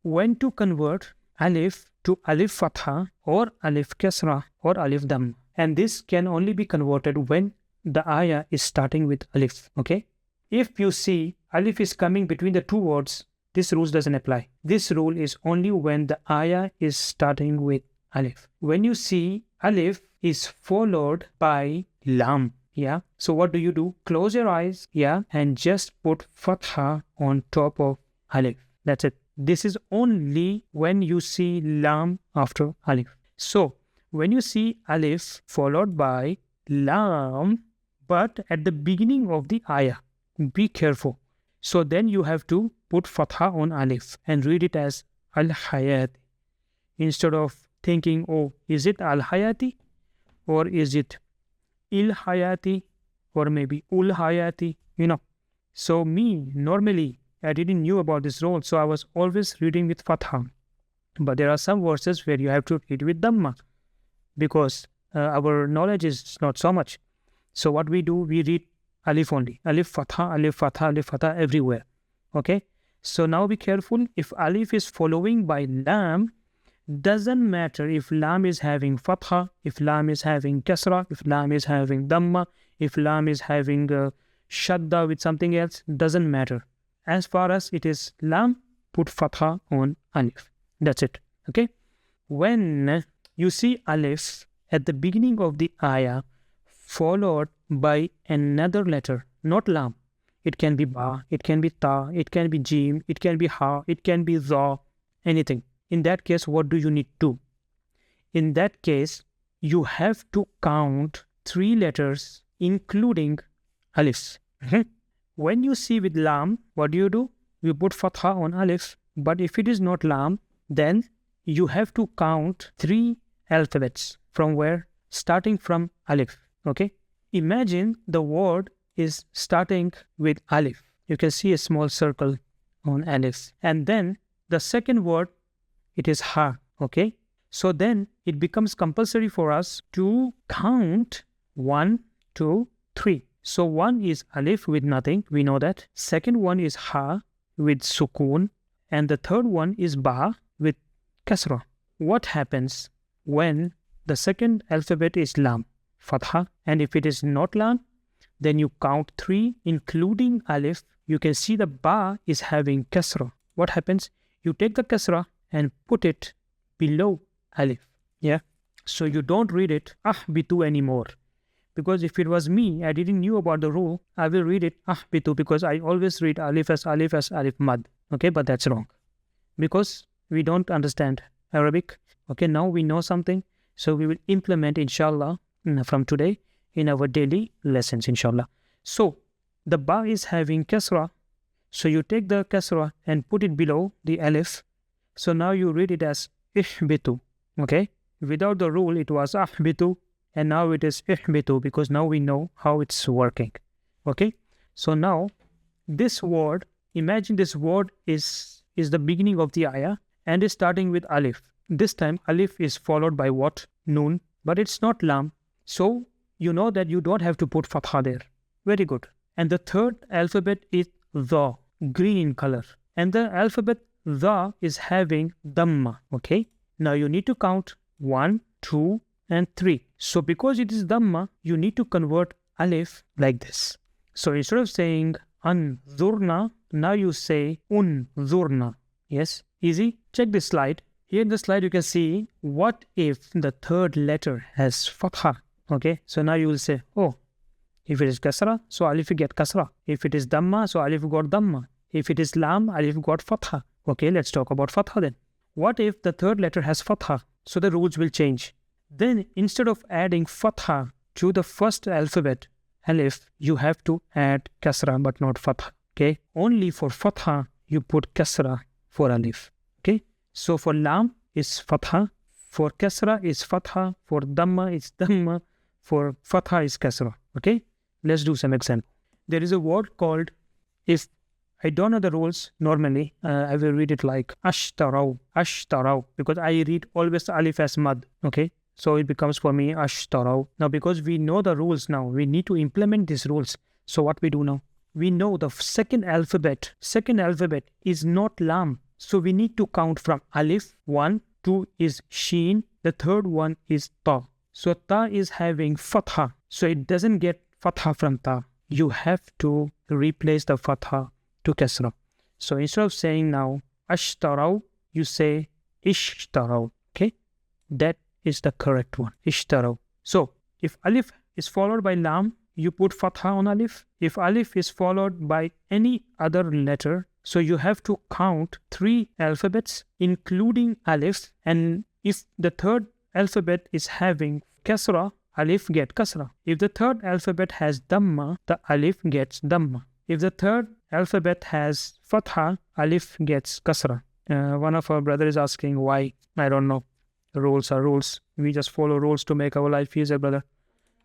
when to convert alif to alif fatha or alif kasra or alif damma. And this can only be converted when the ayah is starting with alif. Okay? If you see alif is coming between the two words, this rule doesn't apply. This rule is only when the ayah is starting with alif. When you see alif is followed by lam, yeah, so what do? Close your eyes, yeah, and just put fatha on top of alif. That's it. This is only when you see lam after alif. So when you see alif followed by lam, but at the beginning of the ayah, be careful. So then you have to put fatha on alif and read it as al-hayati. Instead of thinking, oh, is it al-hayati or is it il-hayati or maybe ul-hayati, So me, normally, I didn't knew about this rule, so I was always reading with fatha. But there are some verses where you have to read with damma because our knowledge is not so much. So what we do, we read alif only. Alif fatha, alif fatha, alif fatha everywhere. Okay? So now be careful. If alif is following by lam, doesn't matter if lam is having fatha, if lam is having kasra, if lam is having damma, if lam is having shadda with something else, doesn't matter. As far as it is lam, put fatha on alif. That's it. Okay? When you see alif at the beginning of the ayah followed by another letter, not lam. It can be ba, it can be ta, it can be jim, it can be ha, it can be za, anything. In that case, what do you need to? In that case, you have to count 3 letters, including alif. When you see with lam, what do? You put fatha on alif. But if it is not lam, then you have to count 3 alphabets. From where? Starting from alif. Okay? Imagine the word is starting with alif. You can see a small circle on alif. And then the second word, it is ha. Okay? So then it becomes compulsory for us to count 1, 2, 3. So 1 is alif with nothing. We know that. Second one is ha with sukoon. And the third one is ba with kasra. What happens when the second alphabet is lam? Fatha. And if it is not lam, then you count 3 including alif. You can see the ba is having kasra. What happens? You take the kasra and put it below alif. Yeah. So you don't read it bitu anymore. Because if it was me, I didn't knew about the rule, I will read it bitu because I always read alif as alif mad. Okay, but that's wrong. Because we don't understand Arabic. Okay, now we know something. So we will implement inshallah from today in our daily lessons inshallah. So the ba is having kasra. So you take the kasra and put it below the alif. So now you read it as ihbitu. Okay, without the rule it was ahbitu and now it is ihbitu because now we know how it's working. Okay, so now this word, imagine this word is the beginning of the ayah and is starting with alif. This time alif is followed by what? Noon, but it's not lam. So you know that you don't have to put fatha there. Very good. And the third alphabet is dha, green in color. And the alphabet dha is having damma. Okay. Now you need to count 1, 2, and 3. So because it is damma, you need to convert alif like this. So instead of saying anzurna, now you say unzurna. Yes, easy. Check this slide. Here in the slide you can see what if the third letter has fatha. Okay, so now you will say, oh, if it is kasra, so alif get kasra. If it is damma, so alif got damma. If it is lam, alif got fatha. Okay, let's talk about fatha then. What if the third letter has fatha? So the rules will change. Then instead of adding fatha to the first alphabet, alif, you have to add kasra but not fatha. Okay, only for fatha you put kasra for alif. Okay, so for lam is fatha, for kasra is fatha, for damma is damma, for fatha is kasra. Okay, let's do some example. There is a word called, if I don't know the rules, normally I will read it like ashtarau, ashtarau, because I read always alif as mad. Okay, so it becomes for me ashtarau. Now because we know the rules now, we need to implement these rules. So what we do now? We know the second alphabet is not lam. So we need to count from alif, 1, 2 is sheen, the third one is ta. So ta is having fatha, so it doesn't get fatha from ta. You have to replace the fatha to kasra. So instead of saying now ashtaraw, you say ishtaraw. Okay, that is the correct one, ishtaraw. So if alif is followed by lam, you put fatha on alif. If alif is followed by any other letter, so you have to count 3 alphabets including alif, and if the third alphabet is having kasra, alif get kasra. If the third alphabet has damma, the alif gets damma. If the third alphabet has fatha, alif gets kasra. One of our brothers is asking why. I don't know. Rules are rules. We just follow rules to make our life easier, brother.